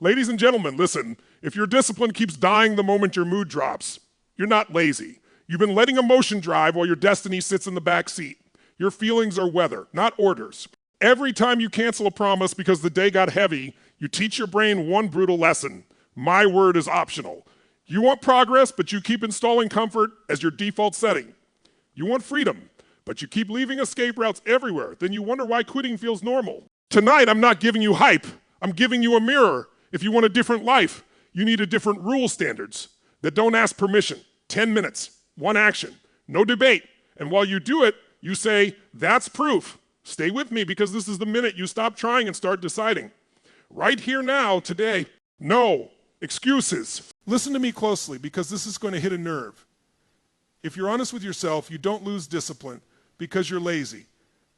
Ladies and gentlemen, listen, if your discipline keeps dying the moment your mood drops, you're not lazy. You've been letting emotion drive while your destiny sits in the back seat. Your feelings are weather, not orders. Every time you cancel a promise because the day got heavy, you teach your brain one brutal lesson. My word is optional. You want progress, but you keep installing comfort as your default setting. You want freedom, but you keep leaving escape routes everywhere. Then you wonder why quitting feels normal. Tonight, I'm not giving you hype. I'm giving you a mirror. If you want a different life, you need a different rule standards that don't ask permission. 10 minutes, one action, no debate. And while you do it, you say, that's proof. Stay with me because this is the minute you stop trying and start deciding. Right here now, today, no excuses. Listen to me closely because this is going to hit a nerve. If you're honest with yourself, you don't lose discipline because you're lazy,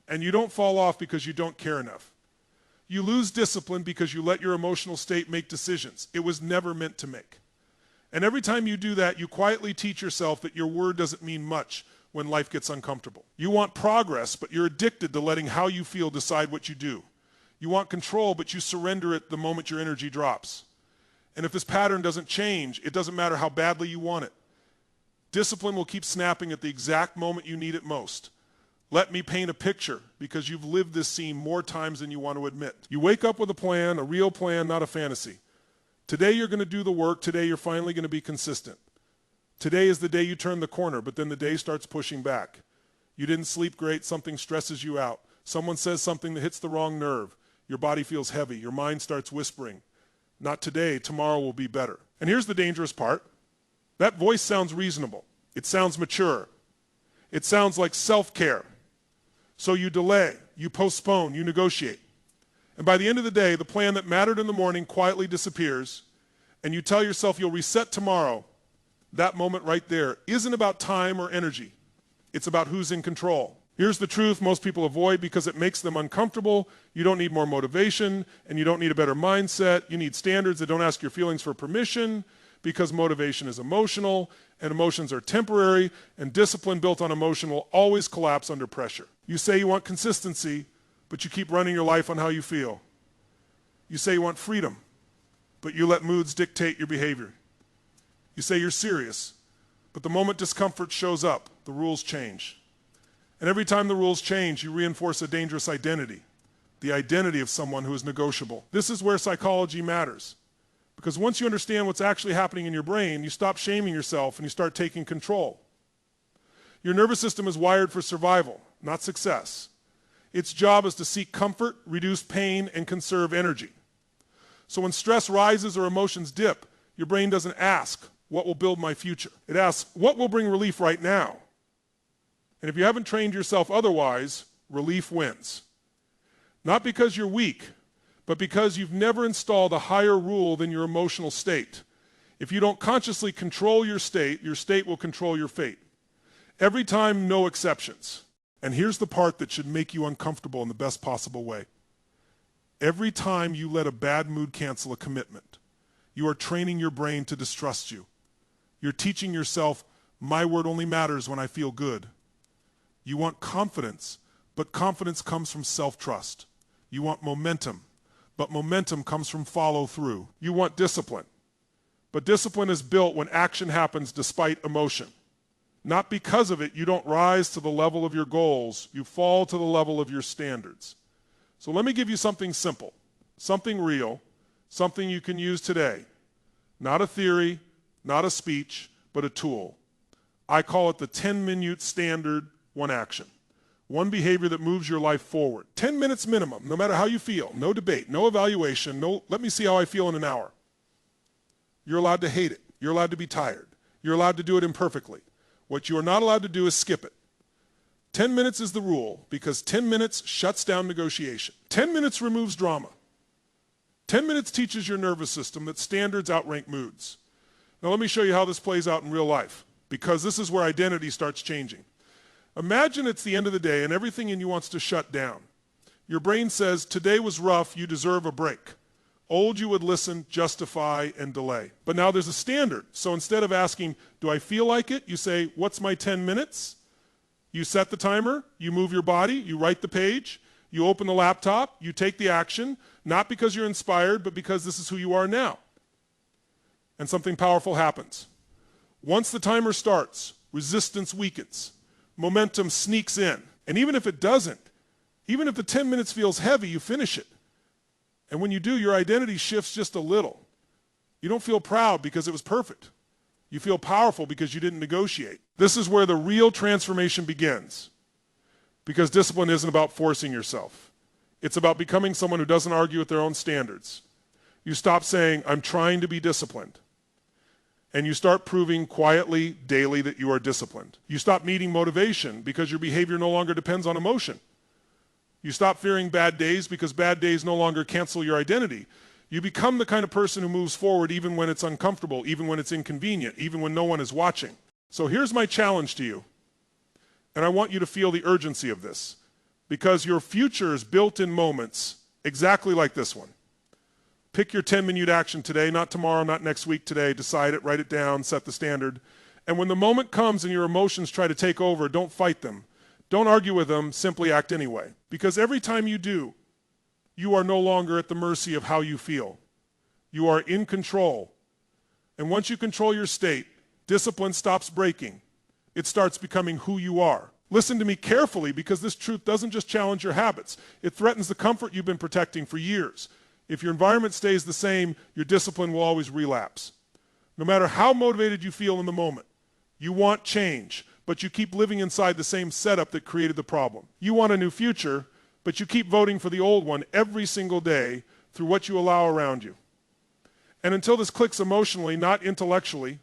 and you don't fall off because you don't care enough. You lose discipline because you let your emotional state make decisions it was never meant to make. And every time you do that, you quietly teach yourself that your word doesn't mean much when life gets uncomfortable. You want progress, but you're addicted to letting how you feel decide what you do. You want control, but you surrender it the moment your energy drops. And if this pattern doesn't change, it doesn't matter how badly you want it. Discipline will keep snapping at the exact moment you need it most. Let me paint a picture because you've lived this scene more times than you want to admit. You wake up with a plan, a real plan, not a fantasy. Today you're going to do the work. Today you're finally going to be consistent. Today is the day you turn the corner, but then the day starts pushing back. You didn't sleep great. Something stresses you out. Someone says something that hits the wrong nerve. Your body feels heavy. Your mind starts whispering. Not today. Tomorrow will be better. And here's the dangerous part. That voice sounds reasonable. It sounds mature. It sounds like self-care. So you delay, you postpone, you negotiate. And by the end of the day, the plan that mattered in the morning quietly disappears, and you tell yourself you'll reset tomorrow. That moment right there isn't about time or energy. It's about who's in control. Here's the truth most people avoid because it makes them uncomfortable. You don't need more motivation, and you don't need a better mindset. You need standards that don't ask your feelings for permission because motivation is emotional, and emotions are temporary, and discipline built on emotion will always collapse under pressure. You say you want consistency, but you keep running your life on how you feel. You say you want freedom, but you let moods dictate your behavior. You say you're serious, but the moment discomfort shows up, the rules change. And every time the rules change, you reinforce a dangerous identity, the identity of someone who is negotiable. This is where psychology matters. Because once you understand what's actually happening in your brain, you stop shaming yourself and you start taking control. Your nervous system is wired for survival, not success. Its job is to seek comfort, reduce pain, and conserve energy. So when stress rises or emotions dip, your brain doesn't ask, what will build my future? It asks, what will bring relief right now? And if you haven't trained yourself otherwise, relief wins. Not because you're weak, but because you've never installed a higher rule than your emotional state. If you don't consciously control your state will control your fate. Every time, no exceptions. And here's the part that should make you uncomfortable in the best possible way. Every time you let a bad mood cancel a commitment, you are training your brain to distrust you. You're teaching yourself, my word only matters when I feel good. You want confidence, but confidence comes from self-trust. You want momentum, but momentum comes from follow-through. You want discipline, but discipline is built when action happens despite emotion. Not because of it, you don't rise to the level of your goals, you fall to the level of your standards. So let me give you something simple, something real, something you can use today. Not a theory, not a speech, but a tool. I call it the 10-minute standard, one action. One behavior that moves your life forward. 10 minutes minimum, no matter how you feel. No debate, no evaluation, no let me see how I feel in an hour. You're allowed to hate it. You're allowed to be tired. You're allowed to do it imperfectly. What you are not allowed to do is skip it. 10 minutes is the rule because 10 minutes shuts down negotiation. 10 minutes removes drama. 10 minutes teaches your nervous system that standards outrank moods. Now let me show you how this plays out in real life because this is where identity starts changing. Imagine it's the end of the day and everything in you wants to shut down. Your brain says, today was rough, you deserve a break. Old you would listen, justify, and delay. But now there's a standard. So instead of asking, do I feel like it? You say, what's my 10 minutes? You set the timer, you move your body, you write the page, You open the laptop, you take the action, not because you're inspired, but because this is who you are now. And something powerful happens. Once the timer starts, resistance weakens. Momentum sneaks in. And even if it doesn't, even if the 10 minutes feels heavy, you finish it. And when you do, your identity shifts just a little. You don't feel proud because it was perfect. You feel powerful because you didn't negotiate. This is where the real transformation begins. Because discipline isn't about forcing yourself. It's about becoming someone who doesn't argue with their own standards. You stop saying, I'm trying to be disciplined. And you start proving quietly, daily, that you are disciplined. You stop needing motivation because your behavior no longer depends on emotion. You stop fearing bad days because bad days no longer cancel your identity. You become the kind of person who moves forward even when it's uncomfortable, even when it's inconvenient, even when no one is watching. So here's my challenge to you. And I want you to feel the urgency of this, because your future is built in moments exactly like this one. Pick your 10-minute action today, not tomorrow, not next week, today. Decide it, write it down, set the standard. And when the moment comes and your emotions try to take over, don't fight them. Don't argue with them, simply act anyway. Because every time you do, you are no longer at the mercy of how you feel. You are in control. And once you control your state, discipline stops breaking. It starts becoming who you are. Listen to me carefully, because this truth doesn't just challenge your habits. It threatens the comfort you've been protecting for years. If your environment stays the same, your discipline will always relapse. No matter how motivated you feel in the moment, you want change, but you keep living inside the same setup that created the problem. You want a new future, but you keep voting for the old one every single day through what you allow around you. And until this clicks emotionally, not intellectually,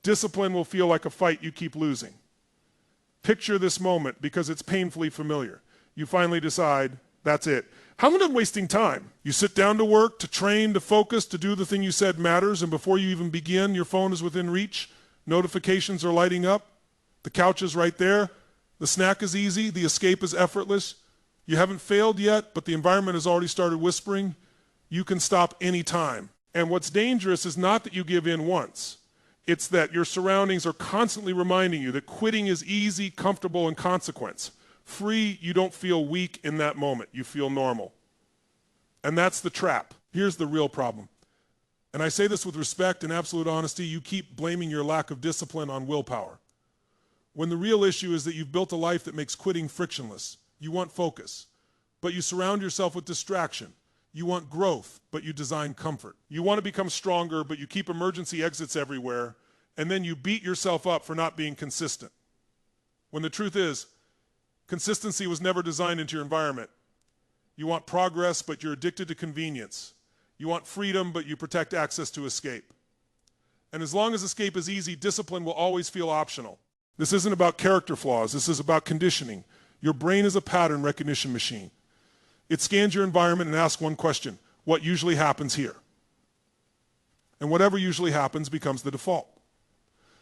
discipline will feel like a fight you keep losing. Picture this moment, because it's painfully familiar. You finally decide, that's it. How am I done wasting time? You sit down to work, to train, to focus, to do the thing you said matters, and before you even begin, your phone is within reach, notifications are lighting up, the couch is right there, the snack is easy, the escape is effortless. You haven't failed yet, but the environment has already started whispering, you can stop any time. And what's dangerous is not that you give in once. It's that your surroundings are constantly reminding you that quitting is easy, comfortable, and consequence. Free, you don't feel weak in that moment. You feel normal. And that's the trap. Here's the real problem. And I say this with respect and absolute honesty. You keep blaming your lack of discipline on willpower, when the real issue is that you've built a life that makes quitting frictionless. You want focus, but you surround yourself with distraction. You want growth, but you design comfort. You want to become stronger, but you keep emergency exits everywhere, and then you beat yourself up for not being consistent. When the truth is, consistency was never designed into your environment. You want progress, but you're addicted to convenience. You want freedom, but you protect access to escape. And as long as escape is easy, discipline will always feel optional. This isn't about character flaws. This is about conditioning. Your brain is a pattern recognition machine. It scans your environment and asks one question: what usually happens here? And whatever usually happens becomes the default.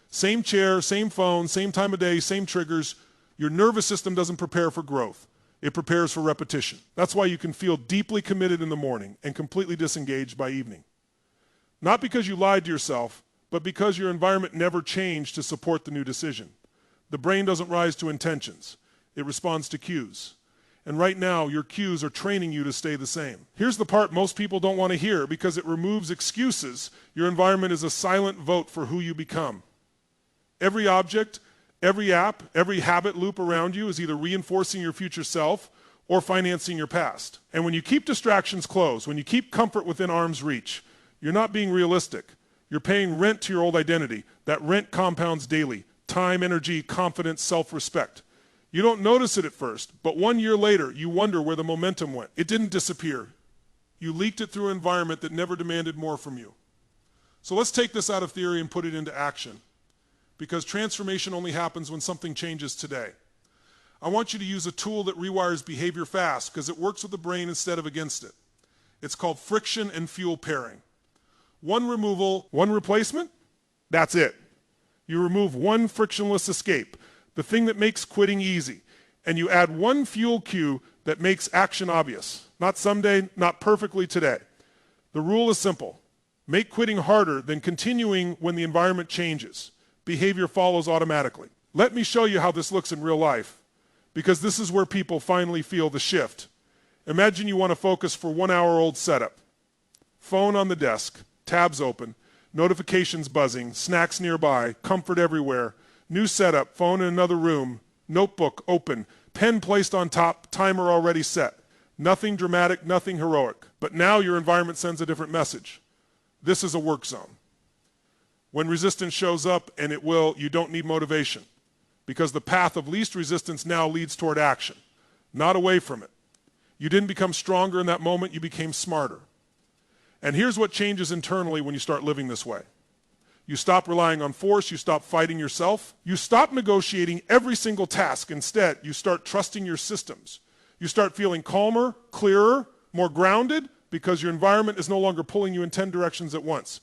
Same chair, same phone, same time of day, same triggers. Your nervous system doesn't prepare for growth. It prepares for repetition. That's why you can feel deeply committed in the morning and completely disengaged by evening. Not because you lied to yourself, but because your environment never changed to support the new decision. The brain doesn't rise to intentions. It responds to cues. And right now, your cues are training you to stay the same. Here's the part most people don't want to hear, because it removes excuses. Your environment is a silent vote for who you become. Every object, every app, every habit loop around you is either reinforcing your future self or financing your past. And when you keep distractions closed, when you keep comfort within arm's reach, you're not being realistic. You're paying rent to your old identity. That rent compounds daily. Time, energy, confidence, self-respect. You don't notice it at first, but 1 year later, you wonder where the momentum went. It didn't disappear. You leaked it through an environment that never demanded more from you. So let's take this out of theory and put it into action, because transformation only happens when something changes today. I want you to use a tool that rewires behavior fast, because it works with the brain instead of against it. It's called friction and fuel pairing. One removal, one replacement, that's it. You remove one frictionless escape, the thing that makes quitting easy, and you add one fuel cue that makes action obvious. Not someday, not perfectly today. The rule is simple. Make quitting harder than continuing when the environment changes. Behavior follows automatically. Let me show you how this looks in real life, because this is where people finally feel the shift. Imagine you want to focus for 1 hour old setup. Phone on the desk, tabs open, notifications buzzing, snacks nearby, comfort everywhere, new setup, phone in another room, notebook open, pen placed on top, timer already set. Nothing dramatic, nothing heroic. But now your environment sends a different message. This is a work zone. When resistance shows up, and it will, you don't need motivation, because the path of least resistance now leads toward action, not away from it. You didn't become stronger in that moment, you became smarter. And here's what changes internally when you start living this way. You stop relying on force, you stop fighting yourself, you stop negotiating every single task. Instead, you start trusting your systems. You start feeling calmer, clearer, more grounded, because your environment is no longer pulling you in 10 directions at once.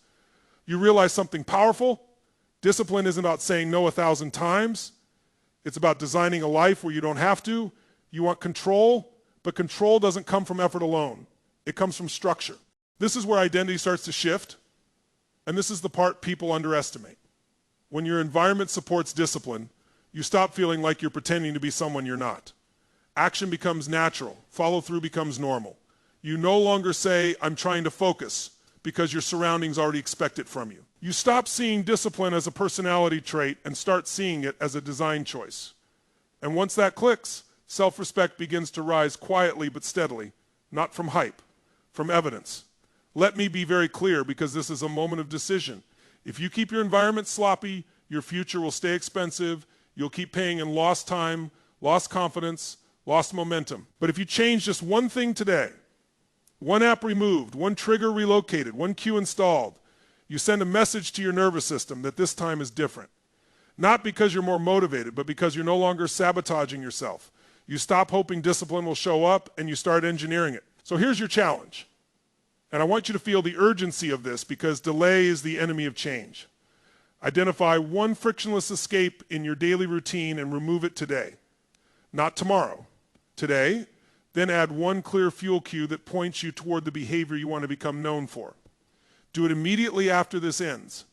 You realize something powerful. Discipline isn't about saying no 1,000 times. It's about designing a life where you don't have to. You want control, but control doesn't come from effort alone. It comes from structure. This is where identity starts to shift, and this is the part people underestimate. When your environment supports discipline, you stop feeling like you're pretending to be someone you're not. Action becomes natural. Follow-through becomes normal. You no longer say, I'm trying to focus, because your surroundings already expect it from you. You stop seeing discipline as a personality trait and start seeing it as a design choice. And once that clicks, self-respect begins to rise quietly but steadily, not from hype, from evidence. Let me be very clear, because this is a moment of decision. If you keep your environment sloppy, your future will stay expensive, you'll keep paying in lost time, lost confidence, lost momentum. But if you change just one thing today, one app removed, one trigger relocated, one cue installed, you send a message to your nervous system that this time is different. Not because you're more motivated, but because you're no longer sabotaging yourself. You stop hoping discipline will show up and you start engineering it. So here's your challenge. And I want you to feel the urgency of this, because delay is the enemy of change. Identify one frictionless escape in your daily routine and remove it today. Not tomorrow. Today. Then add one clear fuel cue that points you toward the behavior you want to become known for. Do it immediately after this ends,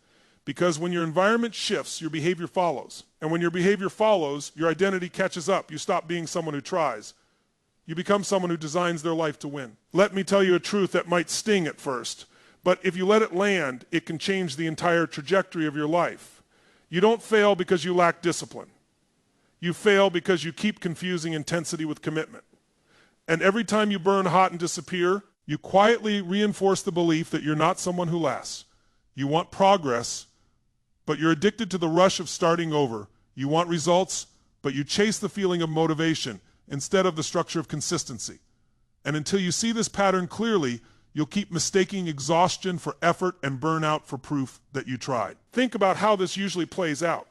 because when your environment shifts, your behavior follows. And when your behavior follows, your identity catches up. You stop being someone who tries. You become someone who designs their life to win. Let me tell you a truth that might sting at first, but if you let it land, it can change the entire trajectory of your life. You don't fail because you lack discipline. You fail because you keep confusing intensity with commitment. And every time you burn hot and disappear, you quietly reinforce the belief that you're not someone who lasts. You want progress, but you're addicted to the rush of starting over. You want results, but you chase the feeling of motivation instead of the structure of consistency. And until you see this pattern clearly, you'll keep mistaking exhaustion for effort and burnout for proof that you tried. Think about how this usually plays out.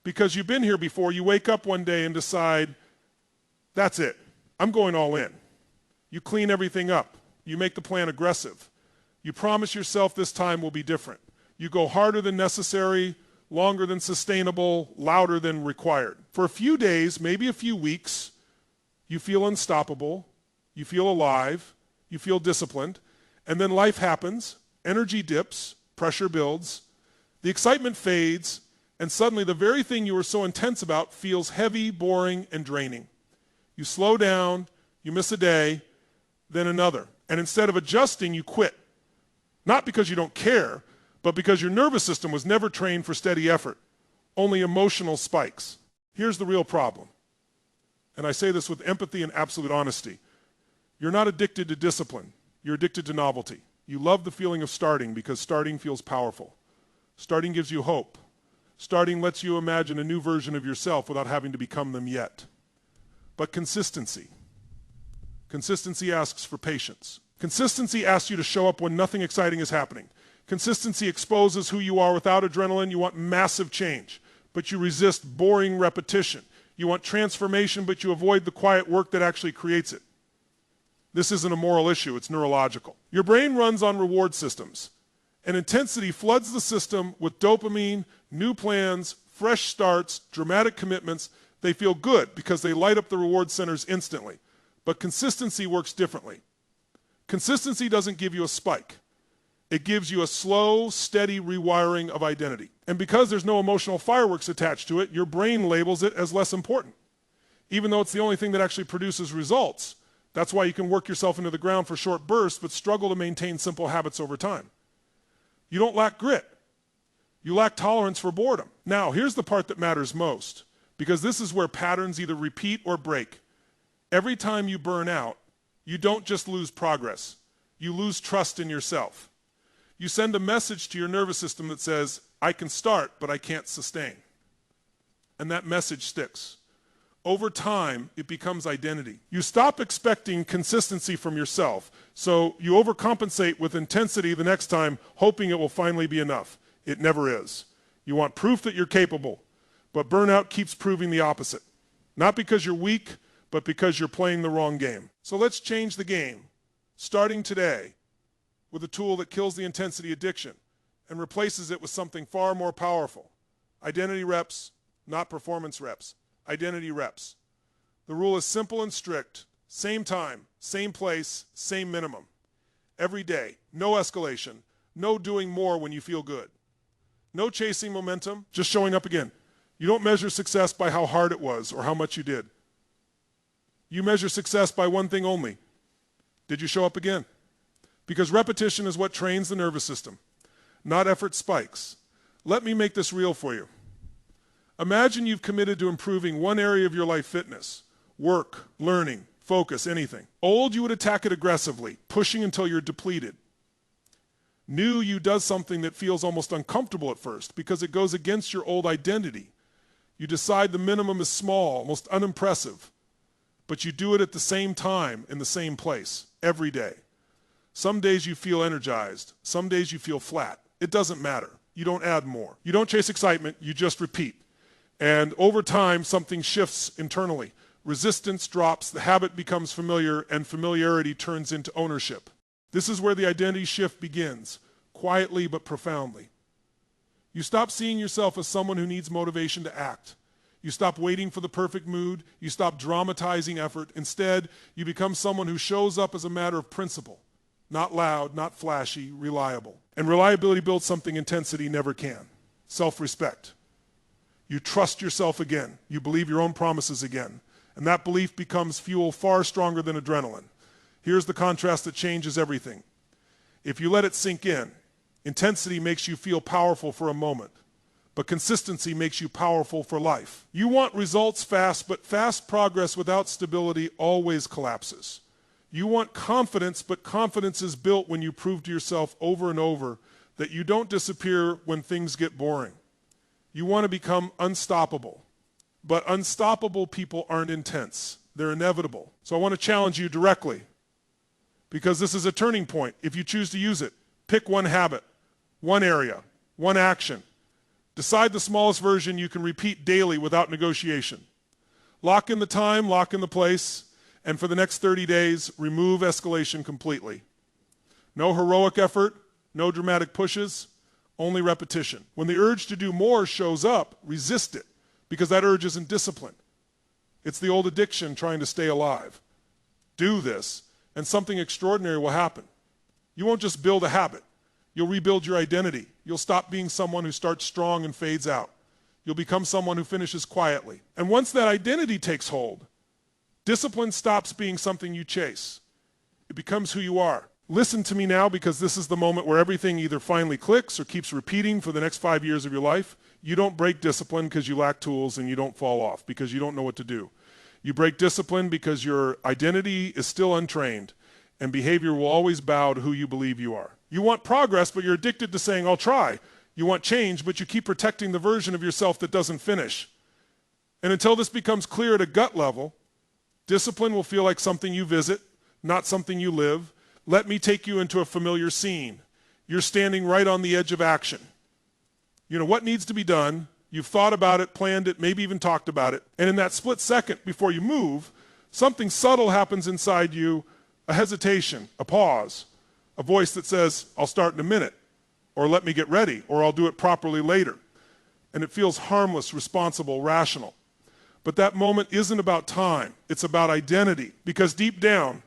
Because you've been here before, you wake up one day and decide, that's it. I'm going all in. You clean everything up. You make the plan aggressive. You promise yourself this time will be different. You go harder than necessary, longer than sustainable, louder than required. For a few days, maybe a few weeks, you feel unstoppable, you feel alive, you feel disciplined, and then life happens, energy dips, pressure builds, the excitement fades, and suddenly the very thing you were so intense about feels heavy, boring, and draining. You slow down, you miss a day, then another. And instead of adjusting, you quit. Not because you don't care, but because your nervous system was never trained for steady effort, only emotional spikes. Here's the real problem. And I say this with empathy and absolute honesty. You're not addicted to discipline. You're addicted to novelty. You love the feeling of starting because starting feels powerful. Starting gives you hope. Starting lets you imagine a new version of yourself without having to become them yet. But consistency asks for patience. Consistency asks you to show up when nothing exciting is happening. Consistency exposes who you are without adrenaline. You want massive change, but you resist boring repetition. You want transformation, but you avoid the quiet work that actually creates it. This isn't a moral issue, it's neurological. Your brain runs on reward systems, and intensity floods the system with dopamine, new plans, fresh starts, dramatic commitments. They feel good because they light up the reward centers instantly. But consistency works differently. Consistency doesn't give you a spike. It gives you a slow, steady rewiring of identity. And because there's no emotional fireworks attached to it, your brain labels it as less important. Even though it's the only thing that actually produces results, That's why you can work yourself into the ground for short bursts, but struggle to maintain simple habits over time. You don't lack grit. You lack tolerance for boredom. Now, here's the part that matters most, because this is where patterns either repeat or break. Every time you burn out, you don't just lose progress. You lose trust in yourself. You send a message to your nervous system that says, I can start, but I can't sustain. And that message sticks. Over time, it becomes identity. You stop expecting consistency from yourself, so you overcompensate with intensity the next time, hoping it will finally be enough. It never is. You want proof that you're capable, but burnout keeps proving the opposite. Not because you're weak, but because you're playing the wrong game. So let's change the game, starting today, with a tool that kills the intensity addiction and replaces it with something far more powerful. Identity reps, not performance reps. Identity reps. The rule is simple and strict. Same time, same place, same minimum. Every day, no escalation, no doing more when you feel good. No chasing momentum, just showing up again. You don't measure success by how hard it was or how much you did. You measure success by one thing only. Did you show up again? Because repetition is what trains the nervous system, not effort spikes. Let me make this real for you. Imagine you've committed to improving one area of your life: fitness, work, learning, focus, anything. Old, you would attack it aggressively, pushing until you're depleted. New, you does something that feels almost uncomfortable at first because it goes against your old identity. You decide the minimum is small, almost unimpressive, but you do it at the same time in the same place, every day. Some days you feel energized, some days you feel flat. It doesn't matter. You don't add more. You don't chase excitement, you just repeat. And over time, something shifts internally. Resistance drops, the habit becomes familiar, and familiarity turns into ownership. This is where the identity shift begins, quietly but profoundly. You stop seeing yourself as someone who needs motivation to act. You stop waiting for the perfect mood. You stop dramatizing effort. Instead, you become someone who shows up as a matter of principle. Not loud, not flashy, reliable. And reliability builds something intensity never can: self-respect. You trust yourself again. You believe your own promises again. And that belief becomes fuel far stronger than adrenaline. Here's the contrast that changes everything. If you let it sink in, intensity makes you feel powerful for a moment, but consistency makes you powerful for life. You want results fast, but fast progress without stability always collapses. You want confidence, but confidence is built when you prove to yourself over and over that you don't disappear when things get boring. You want to become unstoppable, but unstoppable people aren't intense. They're inevitable. So I want to challenge you directly, because this is a turning point. If you choose to use it, pick one habit, one area, one action. Decide the smallest version you can repeat daily without negotiation. Lock in the time, lock in the place, and for the next 30 days, remove escalation completely. No heroic effort, no dramatic pushes, only repetition. When the urge to do more shows up, resist it, because that urge isn't discipline. It's the old addiction trying to stay alive. Do this, and something extraordinary will happen. You won't just build a habit. You'll rebuild your identity. You'll stop being someone who starts strong and fades out. You'll become someone who finishes quietly. And once that identity takes hold, discipline stops being something you chase. It becomes who you are. Listen to me now, because this is the moment where everything either finally clicks or keeps repeating for the next 5 years of your life. You don't break discipline because you lack tools, and you don't fall off because you don't know what to do. You break discipline because your identity is still untrained, and behavior will always bow to who you believe you are. You want progress, but you're addicted to saying, I'll try. You want change, but you keep protecting the version of yourself that doesn't finish. And until this becomes clear at a gut level, discipline will feel like something you visit, not something you live. Let me take you into a familiar scene. You're standing right on the edge of action. You know what needs to be done. You've thought about it, planned it, maybe even talked about it. And in that split second before you move, something subtle happens inside you, a hesitation, a pause, a voice that says, I'll start in a minute, or let me get ready, or I'll do it properly later. And it feels harmless, responsible, rational. But that moment isn't about time. It's about identity. Because deep down,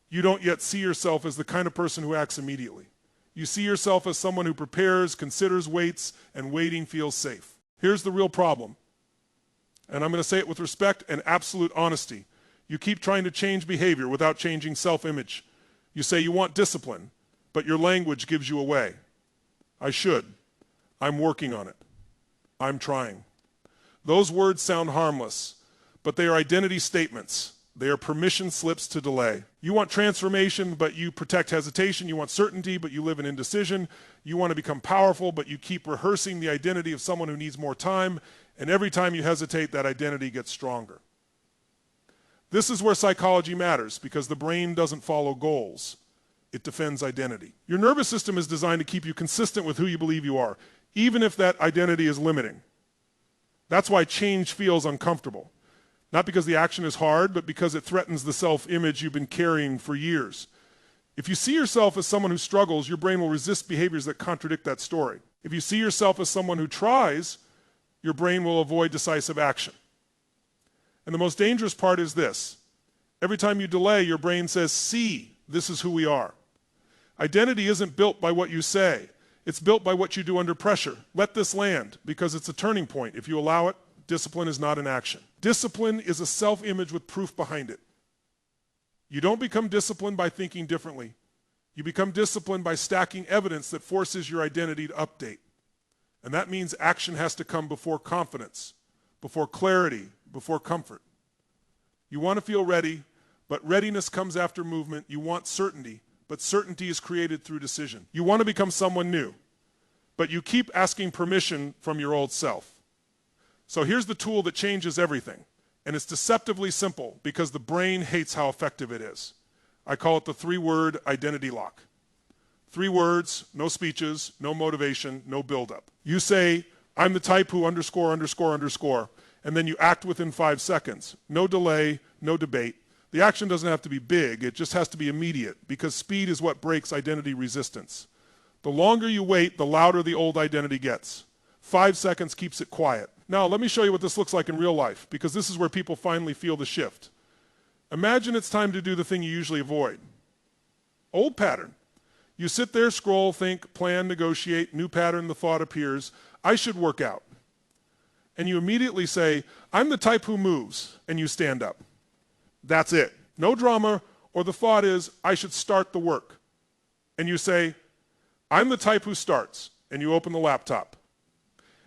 you don't yet see yourself as the kind of person who acts immediately. You see yourself as someone who prepares, considers, waits, and waiting feels safe. Here's the real problem, and I'm going to say it with respect and absolute honesty. You keep trying to change behavior without changing self-image. You say you want discipline, but your language gives you away. I should. I'm working on it. I'm trying. Those words sound harmless, but they are identity statements. They are permission slips to delay. You want transformation, but you protect hesitation. You want certainty, but you live in indecision. You want to become powerful, but you keep rehearsing the identity of someone who needs more time. And every time you hesitate, that identity gets stronger. This is where psychology matters, because the brain doesn't follow goals. It defends identity. Your nervous system is designed to keep you consistent with who you believe you are, even if that identity is limiting. That's why change feels uncomfortable. Not because the action is hard, but because it threatens the self-image you've been carrying for years. If you see yourself as someone who struggles, your brain will resist behaviors that contradict that story. If you see yourself as someone who tries, your brain will avoid decisive action. And the most dangerous part is this. Every time you delay, your brain says, see, this is who we are. Identity isn't built by what you say. It's built by what you do under pressure. Let this land, because it's a turning point. If you allow it, discipline is not an action. Discipline is a self-image with proof behind it. You don't become disciplined by thinking differently. You become disciplined by stacking evidence that forces your identity to update. And that means action has to come before confidence, before clarity, before comfort. You want to feel ready, but readiness comes after movement. You want certainty, but certainty is created through decision. You want to become someone new, but you keep asking permission from your old self. So here's the tool that changes everything, and it's deceptively simple because the brain hates how effective it is. I call it the 3-word identity lock. 3 words, no speeches, no motivation, no buildup. You say, I'm the type who underscore, underscore, underscore, and then you act within 5 seconds. No delay, no debate. The action doesn't have to be big, it just has to be immediate, because speed is what breaks identity resistance. The longer you wait, the louder the old identity gets. 5 seconds keeps it quiet. Now, let me show you what this looks like in real life, because this is where people finally feel the shift. Imagine it's time to do the thing you usually avoid. Old pattern. You sit there, scroll, think, plan, negotiate, new pattern, the thought appears, I should work out. And you immediately say, I'm the type who moves, and you stand up. That's it. No drama, or the thought is, I should start the work. And you say, I'm the type who starts, and you open the laptop.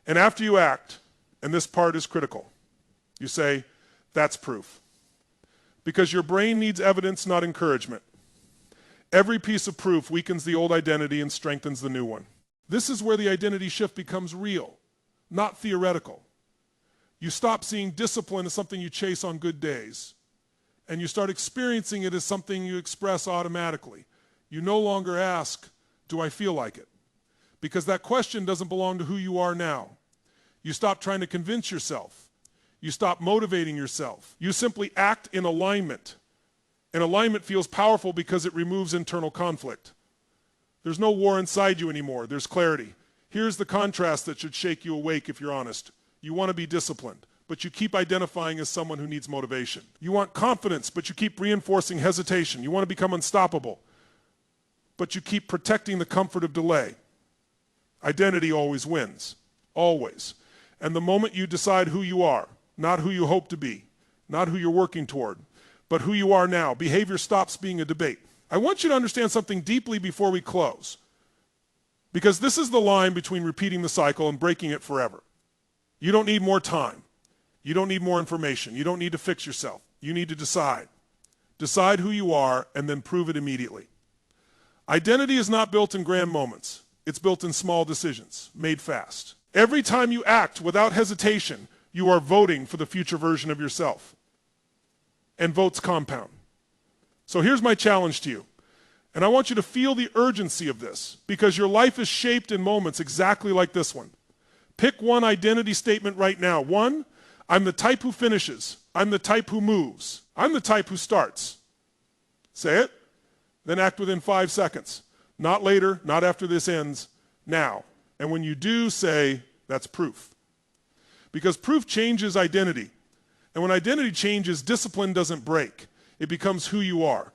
And after you act, and this part is critical, you say, that's proof. Because your brain needs evidence, not encouragement. Every piece of proof weakens the old identity and strengthens the new one. This is where the identity shift becomes real, not theoretical. You stop seeing discipline as something you chase on good days, and you start experiencing it as something you express automatically. You no longer ask, do I feel like it? Because that question doesn't belong to who you are now. You stop trying to convince yourself. You stop motivating yourself. You simply act in alignment. And alignment feels powerful because it removes internal conflict. There's no war inside you anymore. There's clarity. Here's the contrast that should shake you awake if you're honest. You want to be disciplined, but you keep identifying as someone who needs motivation. You want confidence, but you keep reinforcing hesitation. You want to become unstoppable, but you keep protecting the comfort of delay. Identity always wins. Always. And the moment you decide who you are, not who you hope to be, not who you're working toward, but who you are now, behavior stops being a debate. I want you to understand something deeply before we close, because this is the line between repeating the cycle and breaking it forever. You don't need more time. You don't need more information. You don't need to fix yourself. You need to decide. Decide who you are and then prove it immediately. Identity is not built in grand moments. It's built in small decisions, made fast. Every time you act without hesitation, you are voting for the future version of yourself. And votes compound. So here's my challenge to you. And I want you to feel the urgency of this, because your life is shaped in moments exactly like this one. Pick one identity statement right now. 1, I'm the type who finishes. I'm the type who moves. I'm the type who starts. Say it, then act within 5 seconds. Not later, not after this ends, now. And when you do, say, that's proof. Because proof changes identity. And when identity changes, discipline doesn't break. It becomes who you are.